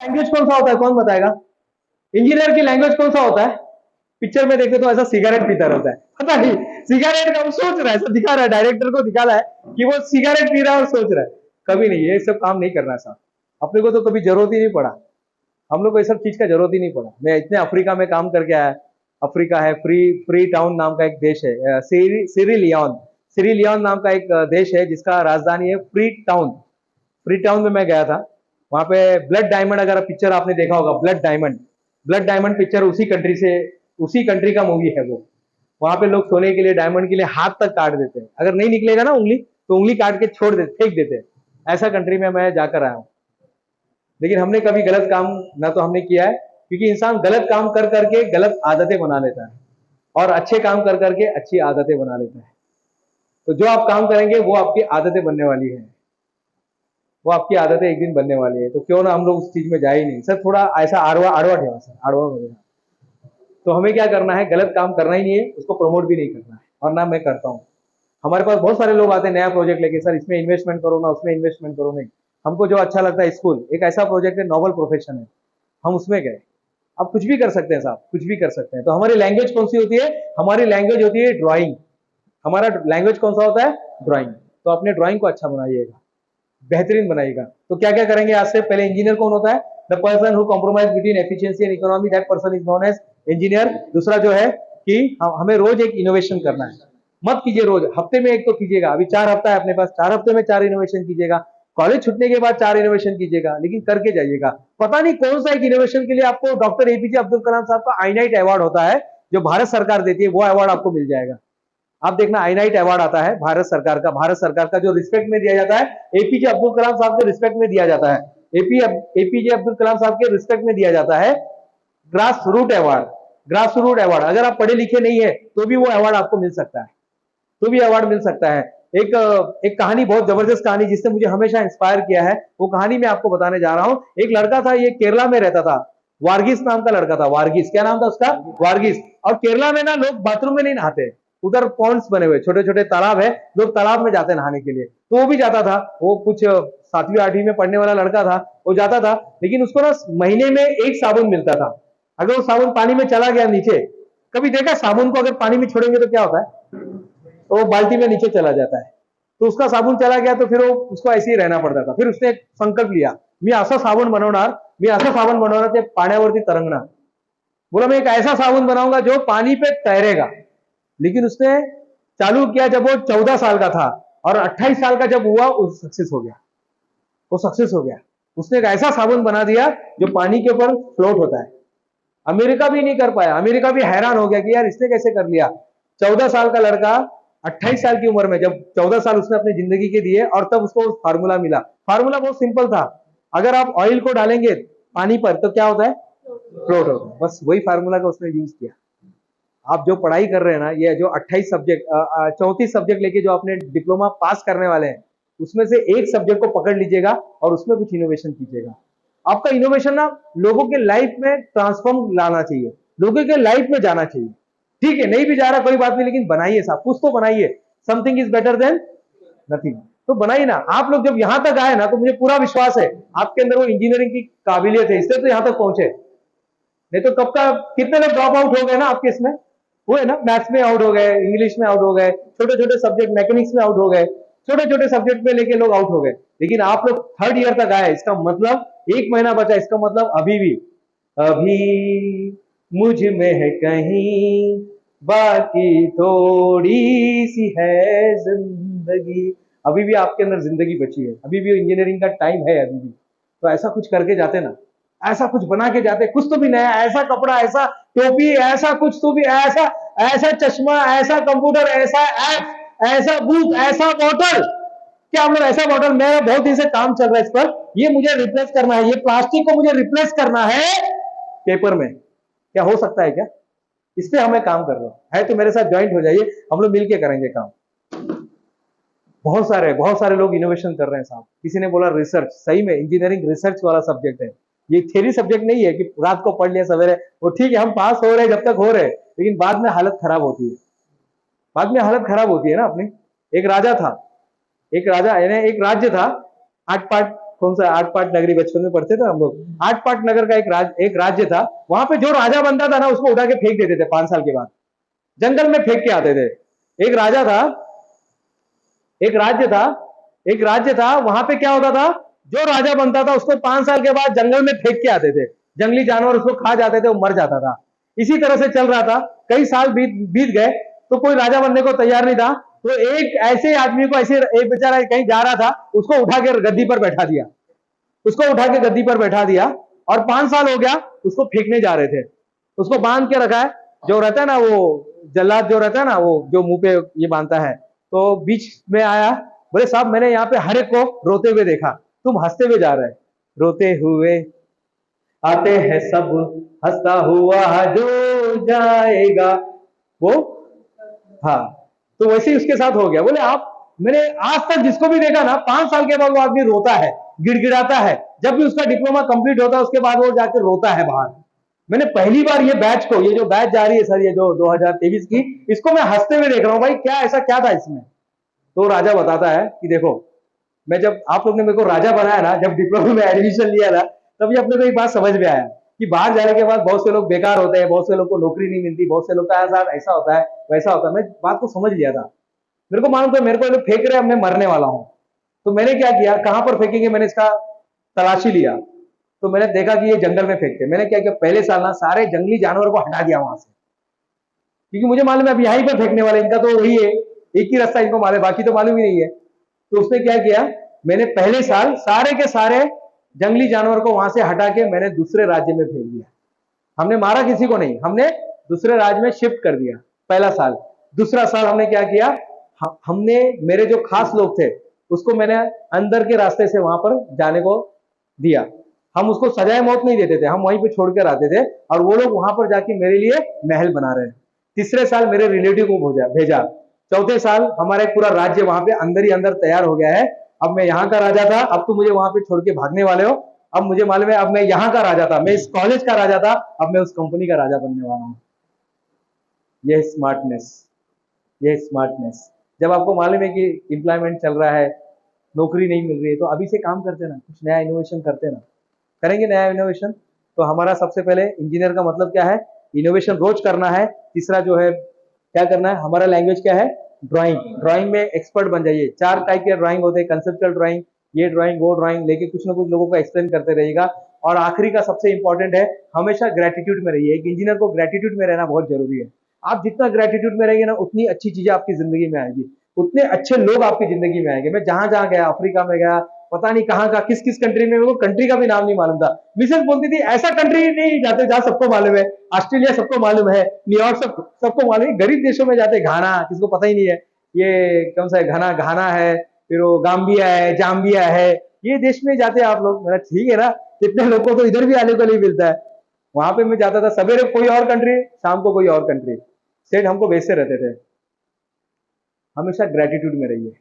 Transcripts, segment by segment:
Language कौन सा होता है, कौन बताएगा? इंजीनियर की लैंग्वेज कौन सा होता है? पिक्चर में देखे तो ऐसा सिगरेट पीता रहता है, पता नहीं सिगरेट का वो सोच रहा है, ऐसा दिखा रहा है, डायरेक्टर को दिखा रहा है कि वो सिगरेट पी रहा है और सोच रहा है। कभी नहीं, ये सब काम नहीं करना है साहब। अपने को तो कभी जरूरत ही नहीं पड़ा, हम लोग को ये सब चीज का जरूरत ही नहीं पड़ा। मैं इतने अफ्रीका में काम करके आया। अफ्रीका है, फ्री टाउन नाम का एक देश है, सीरी लियोन नाम का एक देश है जिसका राजधानी है फ्री टाउन। फ्री टाउन में मैं गया था। वहां पे ब्लड डायमंड, अगर पिक्चर आपने देखा होगा, ब्लड डायमंड पिक्चर उसी कंट्री का मूवी है वो। वहां पे लोग सोने के लिए, डायमंड के लिए हाथ तक काट देते हैं, अगर नहीं निकलेगा ना उंगली तो उंगली काट के छोड़ देते, फेंक देते हैं। ऐसा कंट्री में मैं जाकर आया हूँ। लेकिन हमने कभी गलत काम ना तो हमने किया है, क्योंकि इंसान गलत काम कर करके गलत आदतें बना लेता है और अच्छे काम कर करके अच्छी आदतें बना लेता है। तो जो आप काम करेंगे वो आपकी आदतें बनने वाली है, वो आपकी आदतें एक दिन बनने वाली है। तो क्यों ना हम लोग उस चीज में जाए ही नहीं सर, थोड़ा ऐसा आड़वा आड़वा ठेवा सर, आड़वा वगैरह। तो हमें क्या करना है, गलत काम करना ही नहीं है, उसको प्रमोट भी नहीं करना है, और ना मैं करता हूँ। हमारे पास बहुत सारे लोग आते हैं नया प्रोजेक्ट लेके, सर इसमें इन्वेस्टमेंट करो ना, उसमें इन्वेस्टमेंट करो। नहीं, हमको जो अच्छा लगता है, स्कूल एक ऐसा प्रोजेक्ट है, नॉवल प्रोफेशन है, हम उसमें गए। आप कुछ भी कर सकते हैं साहब, कुछ भी कर सकते हैं। तो हमारी लैंग्वेज कौन सी होती है? हमारी लैंग्वेज होती है ड्राइंग। हमारा लैंग्वेज कौन सा होता है? ड्राइंग। तो अपने ड्राइंग को अच्छा बनाइएगा, बेहतरीन बनाएगा। तो क्या क्या करेंगे आज से? पहले इंजीनियर कौन होता है? The person who compromise between efficiency and economy, that person is known as engineer. दूसरा जो है कि हमें रोज एक इनोवेशन करना है। मत कीजिए रोज, हफ्ते में एक तो कीजिएगा। अभी 4 हफ्ता है अपने पास, 4 हफ्ते में 4 इनोवेशन कीजिएगा। कॉलेज छूटने के बाद 4 इनोवेशन कीजिएगा, लेकिन करके जाइएगा। पता नहीं कौन सा एक इनोवेशन के लिए आपको डॉक्टर एपीजे अब्दुल कलाम साहब का आईनाइट अवार्ड होता है, जो भारत सरकार देती है, वो अवार्ड आपको मिल जाएगा। आप देखना, आईनाइट अवार्ड आता है भारत सरकार का जो रिस्पेक्ट में दिया जाता है, एपीजे अब्दुल कलाम साहब के रिस्पेक्ट में दिया जाता है। एपीजे अब्दुल कलाम साहब के रिस्पेक्ट में दिया जाता है grass root award. Grass root award, अगर आप पढ़े लिखे नहीं है तो भी वो अवार्ड आपको मिल सकता है, तो भी अवार्ड मिल सकता है। एक एक कहानी, बहुत जबरदस्त कहानी जिसने मुझे हमेशा इंस्पायर किया है, वो कहानी मैं आपको बताने जा रहा हूं। एक लड़का था, ये केरला में रहता था, वारगिस नाम का लड़का था। वारगिस, क्या नाम था उसका? वारगिस। और केरला में ना लोग बाथरूम में नहीं नहाते, उधर पॉन्ड्स बने हुए, छोटे छोटे तालाब है, लोग तालाब में जाते नहाने के लिए। तो वो भी जाता था, वो कुछ 7वीं 8वीं में पढ़ने वाला लड़का था, वो जाता था। लेकिन उसको ना महीने में एक साबुन मिलता था। अगर वो साबुन पानी में चला गया नीचे, कभी देखा साबुन को अगर पानी में छोड़ेंगे तो क्या होता है? तो वो बाल्टी में नीचे चला जाता है। तो उसका साबुन चला गया, तो फिर वो उसको ऐसे ही रहना पड़ता था। फिर उसने एक संकल्प लिया, मी असा साबण बनवणार, मी असं साबण बनवणार ते पाण्यावरती तरंगणार। बोला मैं एक ऐसा साबुन बनाऊंगा जो पानी पे तैरेगा। लेकिन उसने चालू किया जब वो 14 साल का था, और 28 साल का जब हुआ, वो सक्सेस हो गया। वो सक्सेस हो गया। उसने एक ऐसा साबुन बना दिया जो पानी के ऊपर फ्लोट होता है। अमेरिका भी नहीं कर पाया, अमेरिका भी हैरान हो गया कि यार इसने कैसे कर लिया। 14 साल का लड़का 28 साल की उम्र में, जब 14 साल उसने अपनी जिंदगी के दिए, और तब उसको फार्मूला मिला। फार्मूला बहुत सिंपल था, अगर आप ऑयल को डालेंगे पानी पर तो क्या होता है? फ्लोट होता है। बस वही फार्मूला का उसने यूज किया। आप जो पढ़ाई कर रहे हैं ना, ये जो 28 सब्जेक्ट, 34 सब्जेक्ट लेके जो आपने डिप्लोमा पास करने वाले हैं, उसमें से एक सब्जेक्ट को पकड़ लीजिएगा और उसमें कुछ इनोवेशन कीजिएगा। आपका इनोवेशन ना लोगों के लाइफ में ट्रांसफॉर्म लाना चाहिए, लोगों के लाइफ में जाना चाहिए। ठीक है, नहीं भी जा रहा कोई बात नहीं, लेकिन बनाइए साहब, कुछ तो बनाइए। Something is better than nothing. तो बनाइए ना। आप लोग जब यहां तक आए ना, तो मुझे पूरा विश्वास है आपके अंदर वो इंजीनियरिंग की काबिलियत है, इसलिए तो यहां तक पहुंचे। नहीं तो कब का, कितने लोग ड्रॉप आउट हो गए ना आपके इसमें, हुए ना, मैथ्स में आउट हो गए, इंग्लिश में आउट हो गए, छोटे छोटे सब्जेक्ट मैकेनिक्स में आउट हो गए, छोटे छोटे सब्जेक्ट में लेके लोग आउट हो गए। लेकिन आप लोग 3rd ईयर तक आए, इसका मतलब 1 महीना बचा, इसका मतलब अभी मुझ में है कहीं, बाकी थोड़ी सी है जिंदगी। अभी भी आपके अंदर जिंदगी बची है, अभी भी इंजीनियरिंग का टाइम है अभी भी। तो ऐसा कुछ करके जाते ना, ऐसा कुछ बना के जाते, कुछ तो भी नया, ऐसा कपड़ा, ऐसा टोपी, ऐसा कुछ तो भी, ऐसा ऐसा चश्मा, ऐसा कंप्यूटर, ऐसा ऐप, ऐसा बुक, ऐसा बॉटल। क्या हम लोग ऐसा बॉटल, मेरा बहुत दिन से काम चल रहा है इस पर, ये मुझे रिप्लेस करना है, ये प्लास्टिक को मुझे रिप्लेस करना है पेपर में। क्या हो सकता है क्या? इस पे हमें काम कर रहा है तो मेरे साथ ज्वाइंट हो जाइए, हम लोग मिलके करेंगे काम। बहुत सारे लोग इनोवेशन कर रहे हैं साहब। किसी ने बोला रिसर्च, सही में इंजीनियरिंग रिसर्च वाला सब्जेक्ट है। ये थ्योरी सब्जेक्ट नहीं है कि रात को पढ़ लिया सवेरे, वो ठीक है, हम पास हो रहे हैं जब तक हो रहे, लेकिन बाद में हालत खराब होती है। बाद में हालत खराब होती है ना अपनी। एक राजा था, एक राजा यानी एक राज्य था, 8 पार्ट कौन सा आठ पाट नगरी बचपन में पढ़ते थे हम लोग। आठ पाट नगर का एक राज्य था, वहां पे जो राजा बनता था ना उसको उठा के फेंक देते थे 5 साल के बाद, जंगल में फेंक के आते थे। एक राजा था, एक राज्य था, एक राज्य था, वहां पे क्या होता था, जो राजा बनता था उसको 5 साल के बाद जंगल में फेंक के आते थे, जंगली जानवर उसको खा जाते थे, वो मर जाता था। इसी तरह से चल रहा था, कई साल बीत बीत गए तो कोई राजा बनने को तैयार नहीं था, तो एक ऐसे आदमी को, ऐसे एक बेचारा कहीं जा रहा था, उसको उठा के गद्दी पर बैठा दिया, उसको उठा के गद्दी पर बैठा दिया, और 5 साल हो गया उसको फेंकने जा रहे थे, उसको बांध के रखा है, जो रहता है ना वो जल्लाद जो रहता है ना, वो जो मुंह पे ये बांधता है, तो बीच में आया, बोले साहब मैंने यहाँ पे हर एक को रोते हुए देखा, तुम हंसते हुए जा रहे, रोते हुए आते हैं सब, हंसता हुआ जो जाएगा वो, हाँ, तो वैसे ही उसके साथ हो गया। बोले आप, मैंने आज तक जिसको भी देखा ना 5 साल के बाद वो आदमी रोता है, गिड़गिड़ाता है, जब भी उसका डिप्लोमा कंप्लीट होता है उसके बाद वो जाकर रोता है बाहर। मैंने पहली बार ये बैच को, ये जो बैच जा रही है सर, ये जो 2023 की, इसको मैं हंसते हुए देख रहा हूँ, भाई क्या ऐसा क्या था इसमें। तो राजा बताता है कि देखो, मैं जब आप लोग ने मेरे को राजा बनाया ना, जब डिप्लोमा में एडमिशन लिया ना, तभी अपने को एक बात समझ में आया कि बाहर जाने के बाद बहुत से लोग बेकार होते हैं, बहुत से लोग को नौकरी नहीं मिलती, बहुत से लोग का साथ ऐसा होता है वैसा होता है। मैं बात को समझ लिया था, मेरे को मालूम था मेरे को ये लोग फेंक रहे हैं, मैं मरने वाला हूं। तो मैंने क्या किया, कहां पर फेंकेंगे, मैंने इसका तलाशी लिया, तो मैंने देखा कि ये जंगल में फेंकते। मैंने क्या किया, पहले साल ना सारे जंगली जानवर को हटा दिया वहां से, क्योंकि मुझे मालूम है अब यहीं पर फेंकने वाले, इनका तो वही है, एक ही रास्ता इनको मालूम, बाकी तो मालूम ही नहीं है। तो उसने क्या किया, मैंने पहले साल सारे के सारे जंगली जानवर को वहां से हटा के मैंने दूसरे राज्य में भेज दिया। हमने मारा किसी को नहीं, हमने दूसरे राज्य में शिफ्ट कर दिया, पहला साल। दूसरा साल हमने क्या किया, हमने मेरे जो खास लोग थे उसको मैंने अंदर के रास्ते से वहां पर जाने को दिया। हम उसको सजाए मौत नहीं देते थे, हम वहीं पे छोड़कर आते थे, और वो लोग वहां पर जाके मेरे लिए महल बना रहे हैं। तीसरे साल मेरे रिलेटिव को भेजा। चौथे साल हमारा एक पूरा राज्य वहां पे अंदर ही अंदर तैयार हो गया है। अब मैं यहाँ का राजा था, अब तो मुझे वहां पे छोड़ के भागने वाले हो। अब मुझे मालूम है, अब मैं यहाँ का राजा था, मैं इस कॉलेज का राजा था, अब मैं उस कंपनी का राजा बनने वाला हूँ। ये स्मार्टनेस, ये स्मार्टनेस। जब आपको मालूम है कि एम्प्लॉयमेंट चल रहा है, नौकरी नहीं मिल रही है, तो अभी से काम करते ना, कुछ नया इनोवेशन करते ना, करेंगे नया इनोवेशन। तो हमारा सबसे पहले इंजीनियर का मतलब क्या है, इनोवेशन रोज करना है। तीसरा जो है क्या करना है, हमारा लैंग्वेज क्या है, ड्राइंग। ड्राइंग में एक्सपर्ट बन जाइए। 4 टाइप के ड्राइंग होते हैं, कंसेप्चुअल ड्राइंग, ये ड्राइंग वो ड्राइंग, लेके कुछ ना कुछ लोगों को एक्सप्लेन करते रहिएगा। और आखिरी का सबसे इंपॉर्टेंट है, हमेशा ग्रेटिट्यूड में रहिए। एक इंजीनियर को ग्रेटिट्यूड में रहना बहुत जरूरी है। आप जितना ग्रेटिट्यूड में रहेंगे ना, उतनी अच्छी चीजें आपकी जिंदगी में आएगी, उतने अच्छे लोग आपकी जिंदगी में आएंगे। मैं जहां जहां गया, अफ्रीका में गया, पता नहीं कहाँ का, किस किस कंट्री में, वो कंट्री का भी नाम नहीं मालूम था। मिसेस बोलती थी ऐसा कंट्री नहीं जाते जहां सबको मालूम है, ऑस्ट्रेलिया सबको मालूम है, न्यूयॉर्क सबको मालूम है, गरीब देशों में जाते, घाना किसको पता ही नहीं है, ये कौन सा है, घाना घाना है, फिर वो गाम्बिया है, जाम्बिया है, ये देश में जाते आप लोग। मेरा ठीक है ना, कितने लोगों को तो इधर भी आने को नहीं मिलता है। वहां पे मैं जाता था, सवेरे कोई और कंट्री, शाम को कोई और कंट्री, सेठ हमको भेजते रहते थे। हमेशा ग्रेटिट्यूड में रहिए।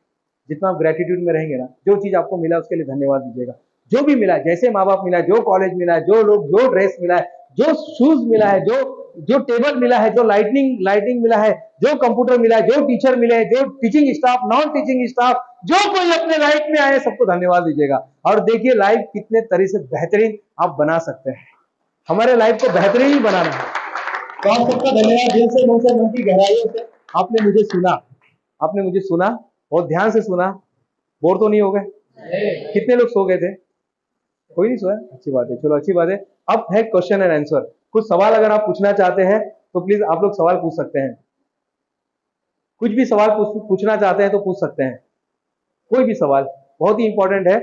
जितना आप ग्रेटिट्यूड में रहेंगे ना, जो चीज आपको मिला उसके लिए धन्यवाद दीजिएगा। जो भी मिला, जैसे माँ बाप मिला, जो कॉलेज मिला है, जो लोग, जो ड्रेस मिला है, जो शूज मिला है, जो जो टेबल मिला है, जो लाइटिंग मिला है, जो कंप्यूटर मिला है, जो टीचर मिले हैं, जो teaching staff, non teaching staff, जो कोई अपने लाइफ में आए, सबको धन्यवाद दीजिएगा। और देखिए लाइफ कितने तरह से बेहतरीन आप बना सकते हैं। हमारे लाइफ को बेहतरीन ही बनाना है। तो आप सबका धन्यवाद, दिल से, मन से, मन की गहराइयों से आपने मुझे सुना, आपने मुझे सुना, बहुत ध्यान से सुना। बोर तो नहीं हो गए? कितने लोग सो गए थे? कोई नहीं सोया? अच्छी बात है, चलो अच्छी बात है। अब है क्वेश्चन एंड आंसर। कुछ सवाल अगर आप पूछना चाहते हैं तो प्लीज आप लोग सवाल पूछ सकते हैं। कुछ भी सवाल पूछना चाहते हैं तो पूछ सकते हैं, कोई भी सवाल। बहुत ही इंपॉर्टेंट है।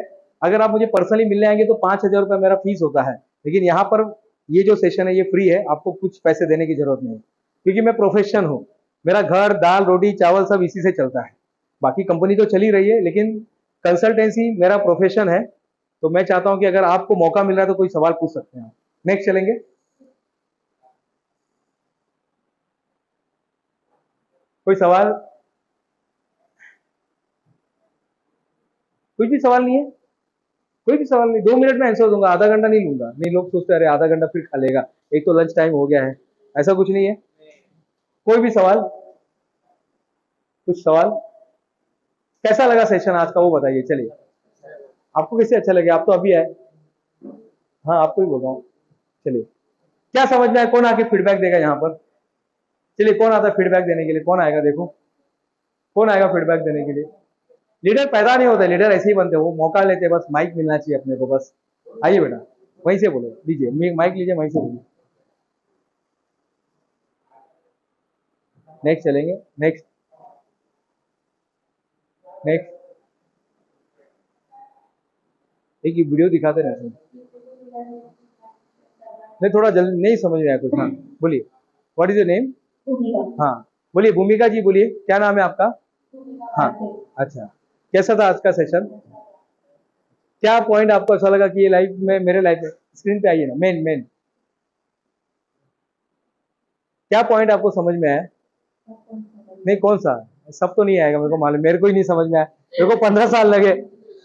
अगर आप मुझे पर्सनली मिलने आएंगे तो 5,000 रुपया मेरा फीस होता है, लेकिन यहाँ पर ये जो सेशन है ये फ्री है, आपको कुछ पैसे देने की जरूरत नहीं, क्योंकि मैं प्रोफेशन हूँ। मेरा घर, दाल, रोटी, चावल सब इसी से चलता है। बाकी कंपनी तो चली रही है, लेकिन कंसल्टेंसी मेरा प्रोफेशन है। तो मैं चाहता हूं कि अगर आपको मौका मिल रहा है तो कोई सवाल पूछ सकते हैं। नेक्स्ट चलेंगे। कोई सवाल? कुछ भी सवाल नहीं है? कोई भी सवाल नहीं? 2 मिनट में आंसर दूंगा, आधा घंटा नहीं लूंगा। नहीं, लोग सोचते हैं अरे आधा घंटा फिर खा लेगा, एक तो लंच टाइम हो गया है। ऐसा कुछ नहीं है। कोई भी सवाल? कुछ सवाल? कैसा लगा सेशन आज का वो बताइए। चलिए, आपको कैसे अच्छा लगे? आप तो अभी आए। हाँ, आपको ही बोल रहा हूँ। चलिए, क्या समझ में आया? कौन आके फीडबैक देगा यहाँ पर? चलिए, कौन आता है फीडबैक देने के लिए? कौन आएगा? देखो, कौन आएगा फीडबैक देने के लिए? लीडर पैदा नहीं होता, लीडर ऐसे ही बनते हैं, वो मौका लेते हैं, बस माइक मिलना चाहिए अपने को बस। आइए बेटा, वहीं से बोलो, लीजिए माइक, लीजिए वहीं से बोलिए। नेक्स्ट चलेंगे, नेक्स्ट नेक्स्ट। एक ये वीडियो दिखाते रहते हैं। नहीं, थोड़ा जल्दी, नहीं समझ में आया कुछ। हाँ, बोलिए, व्हाट इज योर नेम? हाँ, बोलिए भूमिका जी, बोलिए क्या नाम है आपका? हाँ, अच्छा, कैसा था आज का सेशन? क्या पॉइंट आपको अच्छा लगा कि ये लाइफ में, मेरे लाइफ में? स्क्रीन पे आइए ना, मेन मेन क्या पॉइंट आपको समझ में आया? नहीं, कौन सा? सब तो नहीं आएगा, मेरे को मालूम, मेरे को ही नहीं समझ में आया। मेरे को 15 साल लगे,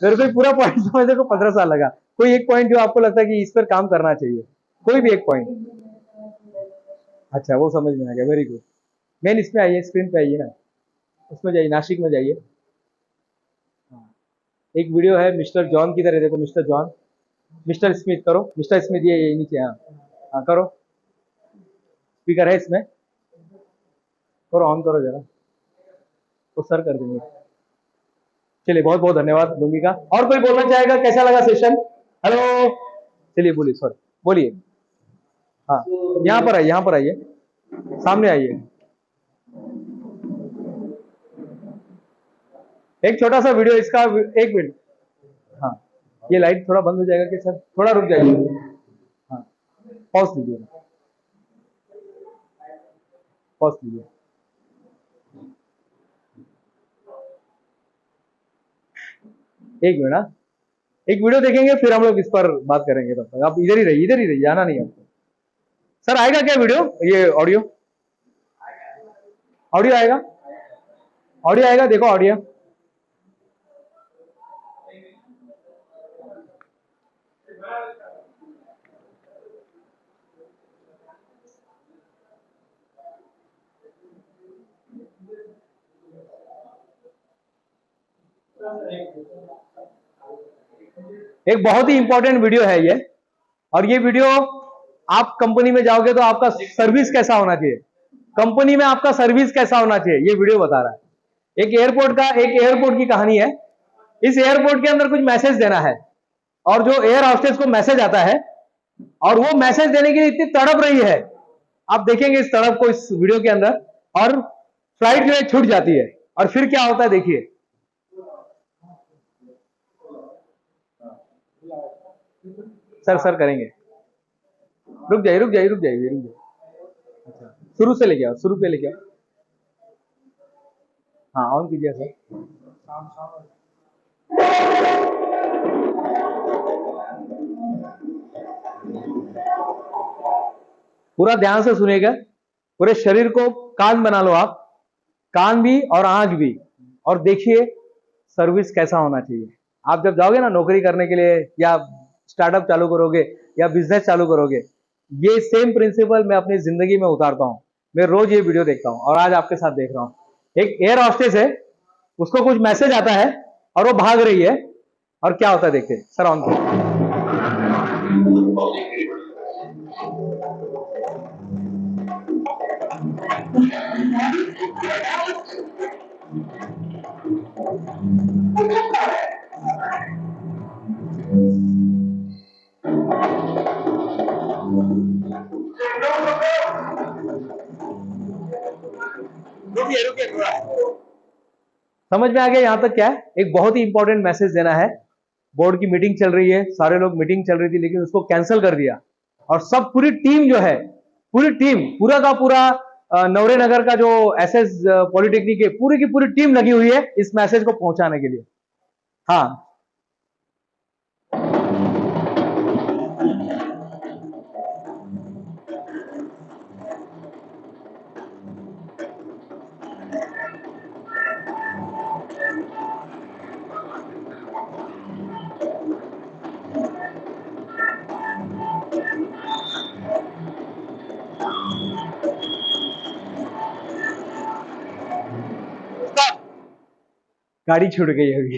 मेरे को पूरा पॉइंट समझने को 15 साल लगा। कोई एक पॉइंट जो आपको लगता है कि इस पर काम करना चाहिए, कोई भी एक पॉइंट। अच्छा, वो समझ में आ गया, वेरी गुड। मेन इसमें आइए, स्क्रीन पे आइए ना, उसमें जाइए, नासिक में जाइए। हाँ, एक वीडियो है मिस्टर जॉन की तरह, देखो मिस्टर जॉन, मिस्टर स्मिथ करो, मिस्टर स्मिथ, ये नीचे। हाँ, हाँ करो, स्पीकर है इसमें, करो, ऑन करो जरा, तो सर कर देंगे। चलिए, बहुत बहुत धन्यवाद भूमिका। और कोई बोलना चाहेगा? कैसा लगा सेशन? हेलो, चलिए बोलिए, सॉरी, बोलिए। हाँ, यहाँ पर आइए, यहाँ पर आइए, सामने आइए। एक छोटा सा वीडियो इसका, 1 मिनट। हाँ, ये लाइट थोड़ा बंद हो जाएगा कि सर? थोड़ा रुक जाइए। हाँ, पॉज लीजिए, पॉज लीजिए। एक मिनट, हाँ, एक वीडियो देखेंगे, फिर हम लोग इस पर बात करेंगे। तब तक आप इधर ही रहिए, इधर ही रहिए, जाना नहीं आपको। सर आएगा क्या वीडियो, ये ऑडियो? ऑडियो आएगा, ऑडियो आएगा, देखो ऑडियो। एक बहुत ही इंपॉर्टेंट वीडियो है ये, और ये वीडियो, आप कंपनी में जाओगे तो आपका सर्विस कैसा होना चाहिए, कंपनी में आपका सर्विस कैसा होना चाहिए, ये वीडियो बता रहा है। एक एयरपोर्ट की कहानी है। इस एयरपोर्ट के अंदर कुछ मैसेज देना है, और जो एयर हॉस्टेस को मैसेज आता है, और वो मैसेज देने के लिए इतनी तड़प रही है, आप देखेंगे इस तड़प को इस वीडियो के अंदर, और फ्लाइट जो है छूट जाती है, और फिर क्या होता है देखिए। सर करेंगे, रुक जाइए, रुक जाइए, रुक जाइए, रुक जाइए। अच्छा, शुरू से लेके आओ, शुरू पे लेके आओ। हाँ, ऑन कीजिए सर। पूरा ध्यान से सुनेगा, पूरे शरीर को कान बना लो आप, कान भी और आंख भी, और देखिए सर्विस कैसा होना चाहिए। आप जब जाओगे ना नौकरी करने के लिए, या स्टार्टअप चालू करोगे, या बिजनेस चालू करोगे, ये सेम प्रिंसिपल मैं अपनी जिंदगी में उतारता हूं। मैं रोज ये वीडियो देखता हूं, और आज आपके साथ देख रहा हूं। एक एयर हॉस्टेस है, उसको कुछ मैसेज आता है, और वो भाग रही है, और क्या होता है देखते हैं। सर ऑन करो। रुकिए रुकिए थोड़ा, समझ में आ गया यहाँ तक क्या है? एक बहुत ही इंपॉर्टेंट मैसेज देना है। बोर्ड की मीटिंग चल रही है, सारे लोग, मीटिंग चल रही थी, लेकिन उसको कैंसिल कर दिया, और सब पूरी टीम जो है, पूरी टीम, पूरा का पूरा नवरे नगर का जो एसएस पॉलिटेक्निक है, पूरी की पूरी टीम लगी हुई है इस मैसेज को पहुंचाने के लिए। हाँ, गाड़ी छूट गई होगी,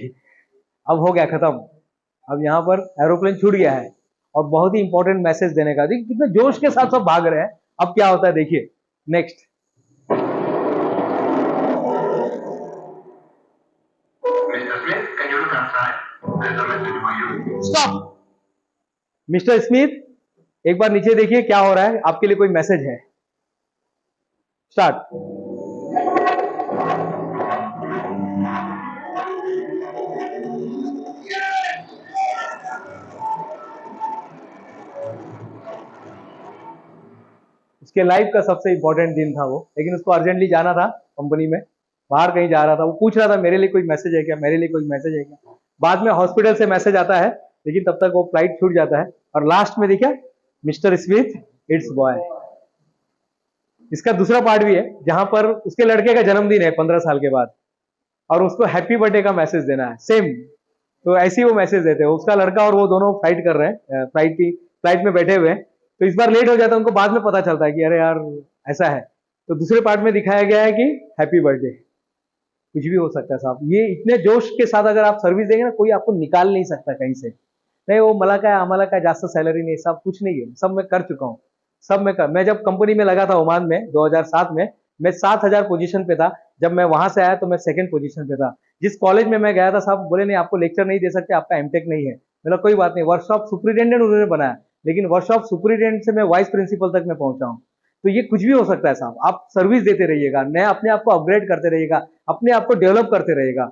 अब हो गया खत्म, अब यहाँ पर एरोप्लेन छूट गया है और बहुत ही इंपॉर्टेंट मैसेज देने का। देखिए कितने जोश के साथ सब भाग रहे हैं। अब क्या होता है देखिए। नेक्स्ट। स्टॉप। मिस्टर स्मिथ, एक बार नीचे देखिए क्या हो रहा है, आपके लिए कोई मैसेज है। स्टार्ट। उसके लाइफ का सबसे इंपॉर्टेंट दिन था वो, लेकिन उसको अर्जेंटली जाना था कंपनी में, बाहर कहीं जा रहा था। वो पूछ रहा था मेरे लिए कोई मैसेज है क्या, मेरे लिए कोई मैसेज है क्या। बाद में हॉस्पिटल से मैसेज आता है, लेकिन तब तक वो फ्लाइट छूट जाता है। और लास्ट में देखिए मिस्टर स्मिथ इट्स बॉय। इसका दूसरा पार्ट भी है जहां पर उसके लड़के का जन्मदिन है 15 साल के बाद, और उसको हैप्पी बर्थडे का मैसेज देना है सेम। तो ऐसे ही वो मैसेज देते हैं। उसका लड़का और वो दोनों फाइट कर रहे हैं, फ्लाइट में बैठे हुए हैं। तो इस बार लेट हो जाता है, उनको बाद में पता चलता है कि अरे यार ऐसा है। तो दूसरे पार्ट में दिखाया गया है कि हैप्पी बर्थडे। कुछ भी हो सकता है साहब। ये इतने जोश के साथ अगर आप सर्विस देंगे ना, कोई आपको निकाल नहीं सकता कहीं से। नहीं वो मला का आम्हाला का जास्त सैलरी नहीं, सब कुछ नहीं है, सब मैं कर चुका हूँ। मैं जब कंपनी में लगा था ओमान में 2007 में, मैं 7000 पोजीशन पे था। जब मैं वहां से आया तो मैं सेकंड पोजीशन पे था। जिस कॉलेज में मैं गया था साहब बोले नहीं आपको लेक्चर नहीं दे सकते, आपका एमटेक नहीं है। मेरा कोई बात नहीं, वर्कशॉप सुपरिटेंडेंट उन्होंने बनाया, लेकिन वर्कशॉप सुपरिटेंडेंट से मैं वाइस प्रिंसिपल तक मैं पहुंचा हूँ। तो ये कुछ भी हो सकता है साहब। आप सर्विस देते रहिएगा, नया अपने आप को अपग्रेड करते रहिएगा, अपने आप को डेवलप करते रहिएगा,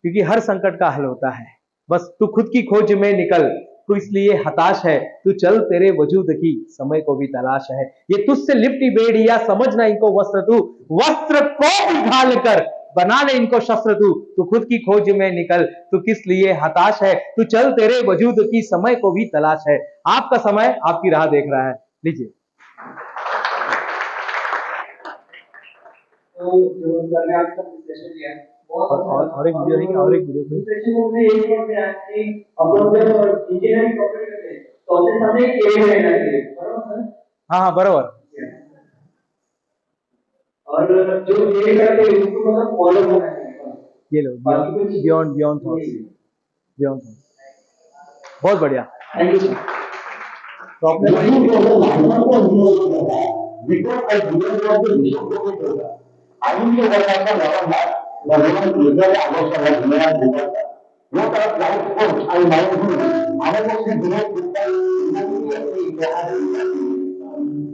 क्योंकि हर संकट का हल होता है। बस तू खुद की खोज में निकल, तू इसलिए हताश है, तू चल तेरे वजूद की समय को भी तलाश है। ये तुझसे लिपटी बेड़िया समझना इनको वस्त्र, तू वस्त्र को ढाल कर बना ले इनको शस्त्र। तू खुद की खोज में निकल, तू किस लिए हताश है, तू चल तेरे वजूद की समय को भी तलाश है। आपका समय आपकी राह देख रहा है। लीजिए। तो जो मैंने आपका सेशन लिया और एक वीडियो नहीं, और एक वीडियो सेशन में एक और मेरा कि अपन जब इंजीनियरिंग कंप्लीट करते हैं तो अपने सामने एक एम रहना चाहिए, बराबर सर? हाँ बराबर। और जो एम करते हैं उसको मतलब फॉलो करना चाहिए। ये लो बियॉन्ड थॉट्स। बहुत बढ़िया, थैंक यू सर। तो अपने आयुष्य वर्षाचा लवंगा वेगवेगळ्या आलोचना घेण्यात येतात. या तरफ लाईफ कोच आणि माइंडफुल आनंदाची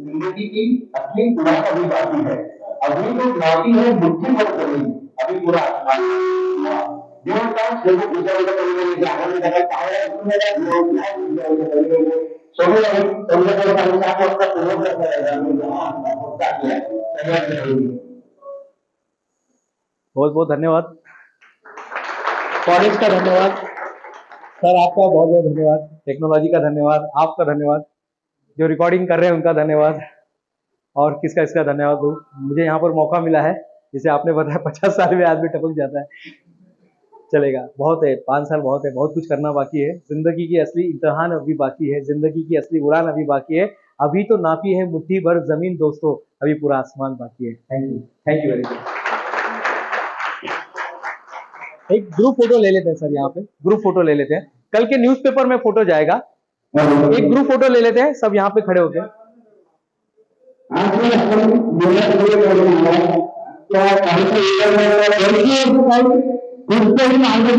जिंदगी की असली उड़ान अभी बाकी है। अभी तो नाटी है मुट्ठी भर जमीन, अभी पूरा आसमान। जीवन का सिर्फ गुजर करेंगे जागरण जगह पाया उसमें जीवन नहीं करेंगे सोने समझ कर अनुसार आपका पूर्ण करेगा हां होता है तैयार रहेगी। बहुत बहुत धन्यवाद कॉलेज का, धन्यवाद सर आपका, बहुत बहुत धन्यवाद टेक्नोलॉजी का, धन्यवाद आपका, धन्यवाद जो रिकॉर्डिंग कर रहे हैं उनका धन्यवाद, और किसका इसका धन्यवाद दूं। मुझे यहाँ पर मौका मिला है, जिसे आपने बताया 50 साल में आदमी टपक जाता है, चलेगा, बहुत है, 5 साल बहुत है, बहुत कुछ करना बाकी है। जिंदगी की असली इम्तिहान अभी बाकी है, जिंदगी की असली उड़ान अभी बाकी है। अभी तो नापी है मुट्ठी भर जमीन दोस्तों, अभी पूरा आसमान बाकी है। Thank you very much. एक ग्रुप फोटो ले लेते हैं सर, यहाँ पे ग्रुप फोटो ले लेते हैं, कल के न्यूज़पेपर में फोटो जाएगा। एक ग्रुप फोटो ले लेते हैं, सब यहाँ पे खड़े होते हैं। उसको भी आगे